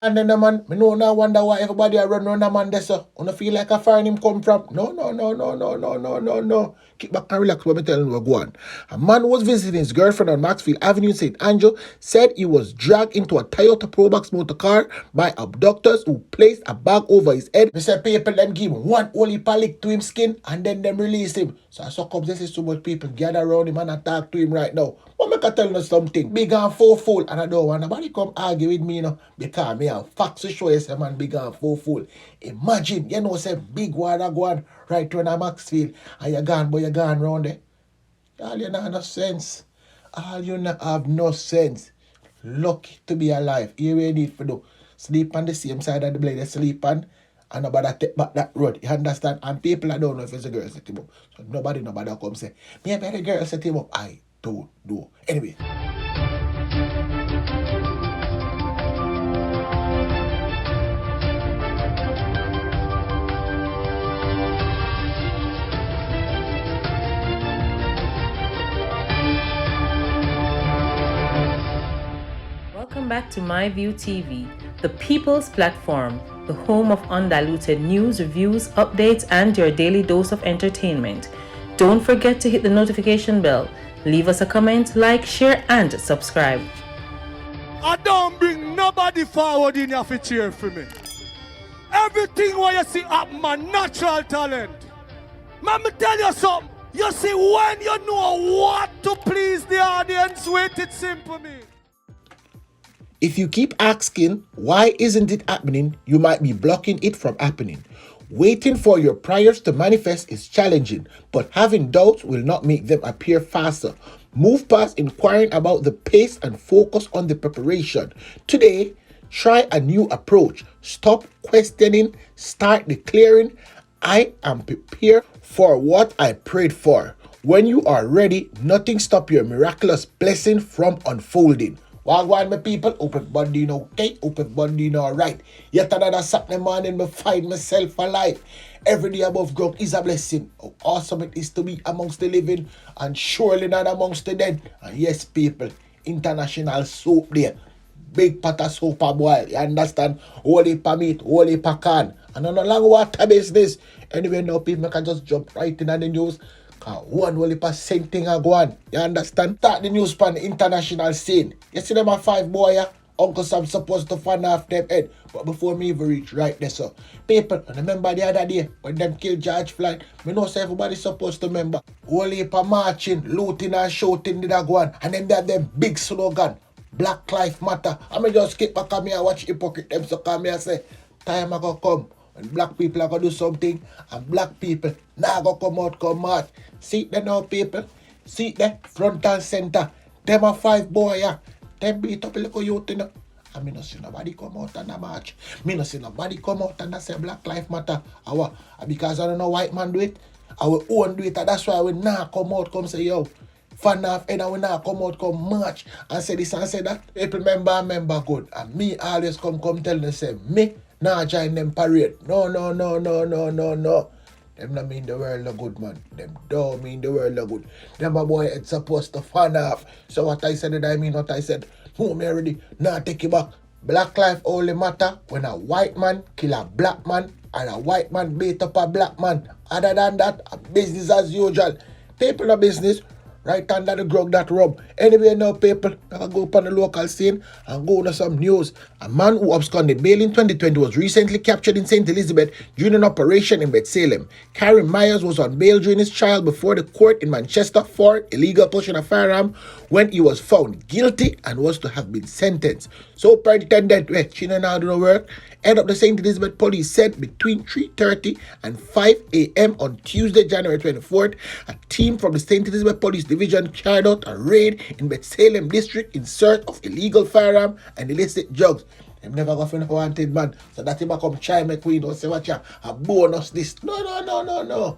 And then the man, me know now wonder why everybody a run around the man there, so. I don't feel like a foreign him come from. No. Keep back and relax when me telling you what go on. A man was visiting his girlfriend on Maxfield Avenue in St. Andrew said he was dragged into a Toyota Probox motor car by abductors who placed a bag over his head. Me say people them give him one holy palick to him skin and then them release him. So I suck up this is so much people gather around him and attack to him right now. But me can tell you something. Big and fool and I don't want nobody come argue with me, you know, because me have facts to show you, say man, big and fool. Imagine, you know, say big water go on right to a Maxfield and you're gone round there. All you not have no sense. All you not have no sense. Lucky to be alive. Here we need to do. Sleep on the same side of the blade they sleep on. And nobody take back that road. You understand? And people I don't know if it's a girl set him up. So nobody come say, me I bet a girl set him up. I don't know. Anyway. Welcome back to MyView TV, the people's platform, the home of undiluted news, reviews, updates, and your daily dose of entertainment. Don't forget to hit the notification bell, leave us a comment, like, share, and subscribe. I don't bring nobody forward in your cheer for me. Everything what you see up my natural talent. Let me tell you something. You see, when you know what to please the audience with, it's simple me. If you keep asking, why isn't it happening, you might be blocking it from happening. Waiting for your prayers to manifest is challenging, but having doubts will not make them appear faster. Move past inquiring about the pace and focus on the preparation. Today, try a new approach. Stop questioning, start declaring, I am prepared for what I prayed for. When you are ready, nothing stops your miraculous blessing from unfolding. Wagwan, my people, open body now, okay? Open body now, right? Yet another Saturday morning, me find myself alive. Every day above ground is a blessing. How awesome it is to be amongst the living and surely not amongst the dead. And yes, people, international soap there. Big pot of soap a boil, you understand? Holy pa meat, holy pa can. And on a long water business. Anyway, now people can just jump right in on the news. One only percent thing a go on. You understand? Start the news pan the international scene. You see them a 5 boy, yeah? Uncle Sam supposed to fan off them head. But before me even reach right there, so. People, remember the other day when them kill George Floyd? Me know say everybody supposed to remember. Only pa marching, looting and shouting did a go on. And then they have them big slogan. Black Lives Matter. I mean just skip back at me and watch hypocrite them so come here and say, time I go come. When black people are going to do something, and black people now go come out, come march. See there now, people. See there, front and center. Them are 5 boy, yeah. Them beat up a little youth, you know. And me not see nobody come out and a march. Me not see nobody come out and say Black Lives Matter. Because I don't know white man do it. Our own do it. And that's why we now come out, come say, yo, fan off, and we now come out, come march, and say this and say that. People remember good. And me always come tell them, say, me, nah join them parade. No. Them not mean the world of good, man. Them don't mean the world of good. Them a boy it's supposed to fan off. So what I said, did I mean what I said? No, me already. Nah, take it back. Black life only matter when a white man kill a black man and a white man beat up a black man. Other than that, a business as usual. People of business, right under the grog that rub. Anyway now, people, I go up on the local scene and go to some news. A man who absconded bail in 2020 was recently captured in St. Elizabeth during an operation in Bethlehem. Karen Myers was on bail during his trial before the court in Manchester for illegal possession of firearm when he was found guilty and was to have been sentenced. Superintendent, she didn't know how to do work. Head of the St. Elizabeth Police said between 3:30 and 5 a.m. on Tuesday, January 24th, a team from the St. Elizabeth Police Division carried out a raid in Bethlehem district in search of illegal firearm and illicit drugs. Them never got for wanted man. So that him come try make we don't say what you a bonus this. No.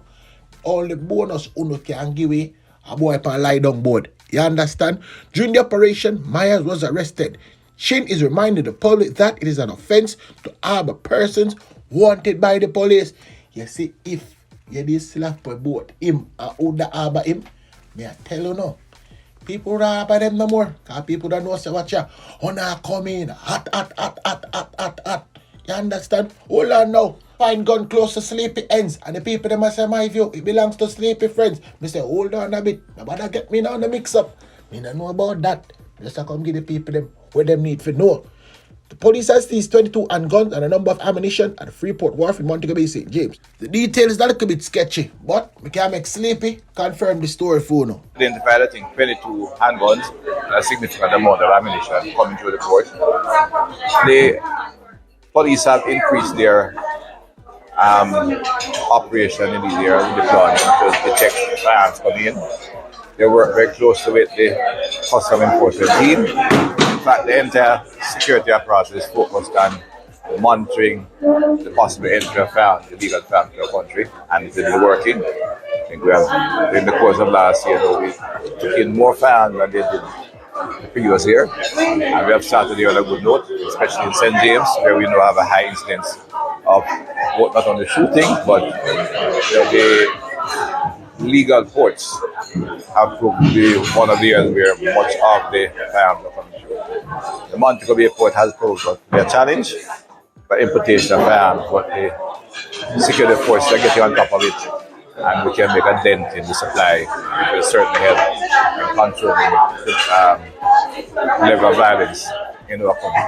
All the bonus uno can give away a boy upon lie down board. You understand? During the operation, Myers was arrested. Shin is reminding the public that it is an offense to harbor persons wanted by the police. You see, if you did slap about him and who the harbor him, may I tell you no. People don't harbor them no more. Because people don't know say what you wanna come in hot. You understand? Hold on now. Find gun close to sleepy ends. And the people them say, my view, it belongs to sleepy friends. Me say, hold on a bit. Nobody get me now in the mix up. Me don't know about that. Just come give the people them what them need for know. The police has seized 22 handguns and a number of ammunition at the Freeport Wharf in Montego Bay, St. James. The details is a little bit sketchy, but we can make Sleepy confirm the story for now. Identified, I think, 22 handguns and a significant amount of ammunition coming through the port. The police have increased their operation in these areas, deployment to detect firearms coming in. They work very closely with the custom enforcement team. In fact, the entire security process is focused on monitoring the possible entry of firearms, illegal firearms to the country, and it's been working. I think we have, in the course of last year, we took in more firearms than they did the previous year, and we have started here on a good note, especially in St. James, where we know have a high incidence of not only shooting, but the legal ports have proved to be one of the areas where much of the firearms are coming through. The Montego Bay port has proved to be a challenge for importation of firearms, but the security forces are getting on top of it, and we can make a dent in the supply. It will certainly help in controlling the level of violence in our country.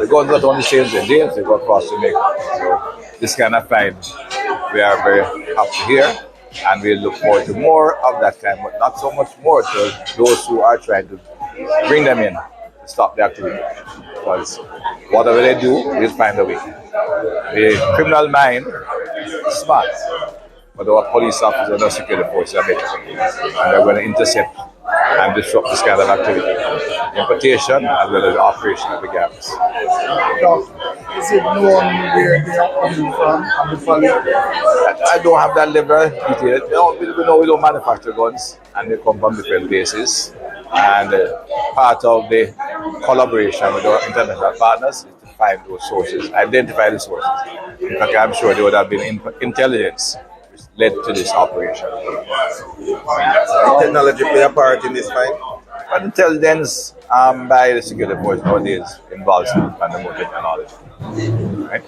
The guns not only stay in St. James, they go across Jamaica. So this kind of find we are very happy to hear, and we look forward to more of that kind, but not so much more to those who are trying to bring them in to stop the activity. Because whatever they do, we'll find a way. The criminal mind is smart, but our police officers and our security forces are better, and they're going to intercept and disrupt this kind of activity. Importation as well as the operation of the gangs. Is it known where they are coming from and the value? I don't have that level of detail. We know we don't manufacture guns, and they come from different places. And part of the collaboration with our international partners is to find those sources, identify the sources. In fact, I'm sure there would have been intelligence which led to this operation. Technology play a part in this fight? But intelligence by the security force nowadays involves fundamental technology. Right?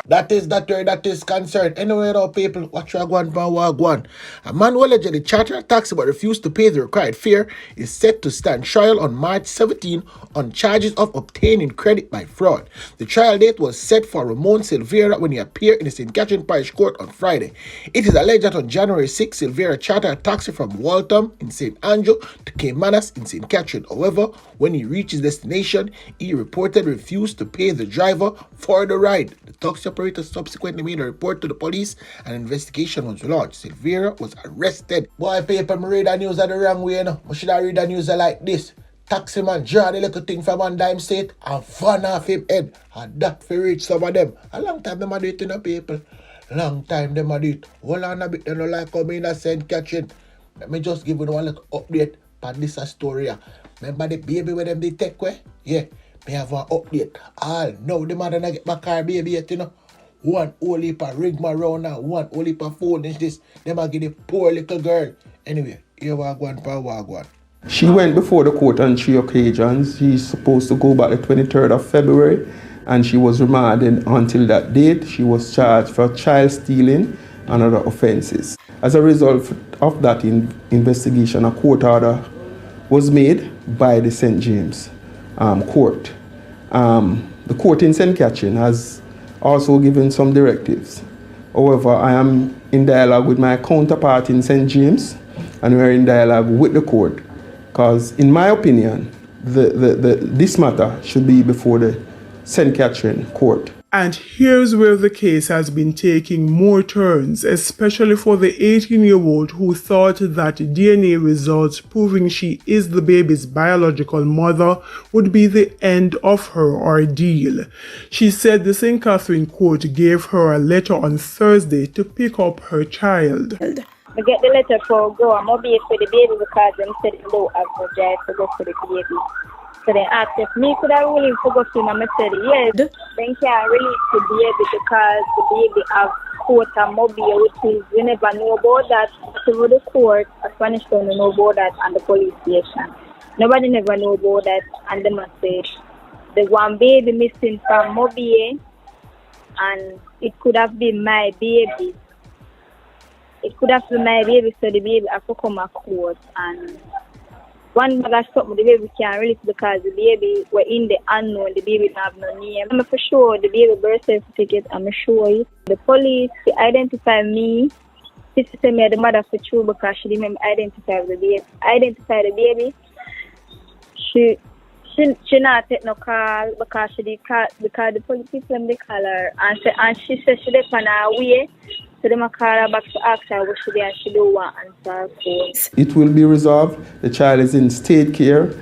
That is concerned. Anyway, now people, watch your one. A man who allegedly chartered a taxi but refused to pay the required fare is set to stand trial on March 17 on charges of obtaining credit by fraud. The trial date was set for Ramon Silveira when he appeared in the St. Catherine Parish Court on Friday. It is alleged that on January 6, Silveira chartered a taxi from Waltham in St. Andrew to Caymanas in St. Catherine. However, when he reached his destination, he reportedly refused to pay the driver for the ride. The taxi operator subsequently made a report to the police and an investigation was launched. Silveira was arrested. Boy, paper, me read the news the wrong way, you know. I should have read the news like this. Taxi man draw the little thing from one dime state and fun off him head. And that for reach some of them. A long time them a do it, you know, people. Long time them a do it. Hold on a bit, they don't like coming in a St. Catherine. Let me just give you one little update on this story. Remember the baby where them they take away? Yeah. Me have an update. All now the mother not get back her baby yet, you know. One whole heap of rig around now, one whole heap of phone is this. Them a give the poor little girl. Anyway, here wagwan. She went before the court on 3 occasions. She's supposed to go back the 23rd of February, and she was remanded until that date. She was charged for child stealing and other offences. As a result of that investigation, a court order was made by the St. James court. The court in St. Catherine has also given some directives. However, I am in dialogue with my counterpart in St. James, and we're in dialogue with the court, because in my opinion, this matter should be before the St. Catherine court. And here's where the case has been taking more turns, especially for the 18-year-old who thought that DNA results proving she is the baby's biological mother would be the end of her ordeal. She said the St. Catherine court gave her a letter on Thursday to pick up her child. I get the letter for go. I'm going to be for the baby because them said they don't have no drive to go for the baby. So they asked if me could I release to go to and I said yes. Then can't release the baby because the baby have court and mobile, which is we never know about that. Through the court, Spanish don't know about that and the police station. Nobody never know about that, and they must say the one baby missing from Mobile, and it could have been my baby. It could have been my baby, so the baby have to come at court. And one bag of something the baby can't release because the baby were in the unknown, the baby don't have no name. I'm for sure the baby birth certificate, I'm sure it. The police, they identify me. She said me the mother for true because she didn't identify the baby. Identify the baby. She not take no call because she did call because the police people they call her and she said she did on her way. So they call her back to ask her what she did and she don't want to answer her phone. It will be resolved. The child is in state care,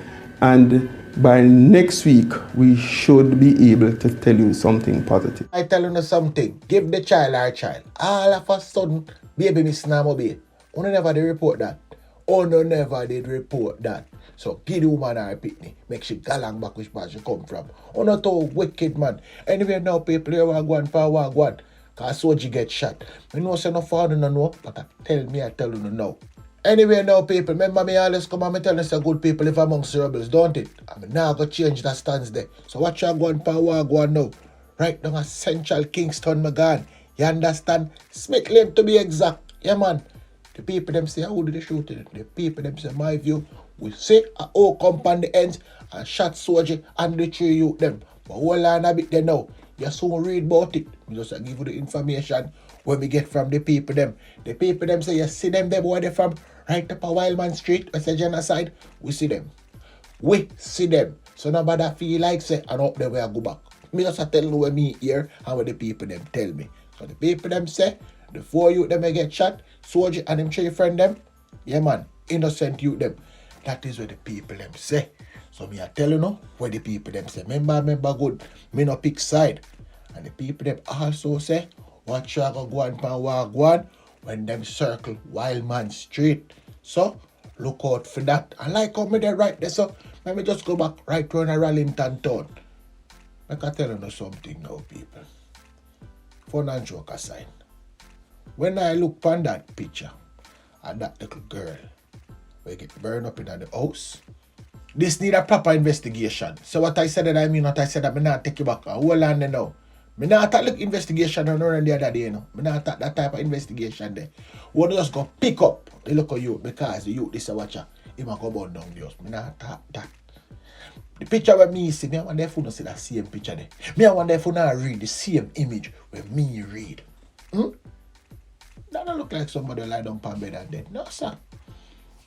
and by next week we should be able to tell you something positive. I tell you something. Give the child our child. All of a sudden, baby miss Namobe. Ono never did report that. Ono never did report that. So give the woman her pitney. Make she galang back which part she come from. Ono to wicked man. Anyway now people here wagwan for wagwan. Cause Soji get shot. Me know say no father no know, but I tell you no now. Anyway now people, remember me always come and me tell you say good people live amongst the rebels, don't it? I mean now go change that stance there. So what you going for wagwan now? Right down at Central Kingston Magan. You understand? Smith Lane to be exact. Yeah man. The people them say how did they shoot it? The people them say my view. We say all compound the ends and shot Soji and the 3 youth them. But hold on a bit there now. You soon read about it. We just give you the information when we get from the people them. The people them say you see them there where they from right up a Wildman Street, we say genocide. We see them. We see them. So nobody feel like say and up there where I go back. Me just tell you what me hear and what the people them tell me. So the people them say the 4 youth them may get shot, Soji and them 3 friend them. Yeah man, innocent youth them. That is what the people them say. So me I tell you now what the people them say. Remember good. Me no pick side. And the people them also say what you go on pan wagwan when them circle Wildman Street. So look out for that. I like how me there right there. So let me just go back right round Rallington town. I can tell you something now people. Fun and joke aside. When I look upon that picture of that little girl we get burned up in the house, this need a proper investigation. So what I said that I mean what I said that me not take you back. Hold on there now. Me not take look investigation on the other day, you know. Me not take that type of investigation there. We just go pick up the local youth because the youth this a watcher. He might go burn down the house. Me not take that. The picture where me see, me I wonder if you don't see that same picture there. Me I wonder if you not read the same image where me read. That don't look like somebody lie down on bed and dead. No sir.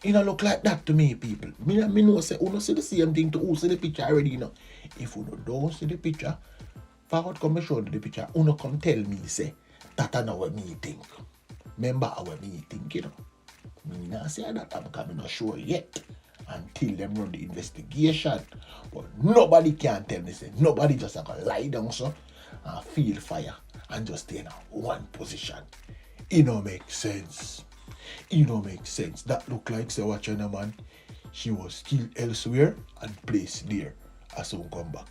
It don't look like that to me, people. Me know say, you don't see the same thing to who see the picture already, you know. If you don't see the picture, forward come show the picture, you come tell me, say, that I know what me think. Remember how me think, you know. Me not say that I'm coming not sure yet until them run the investigation. But nobody can tell me, say, nobody just gonna lie down so and feel fire and just stay in one position. It don't make sense. It don't make sense. That look like say watching a man. She was still elsewhere and placed there. I soon come back.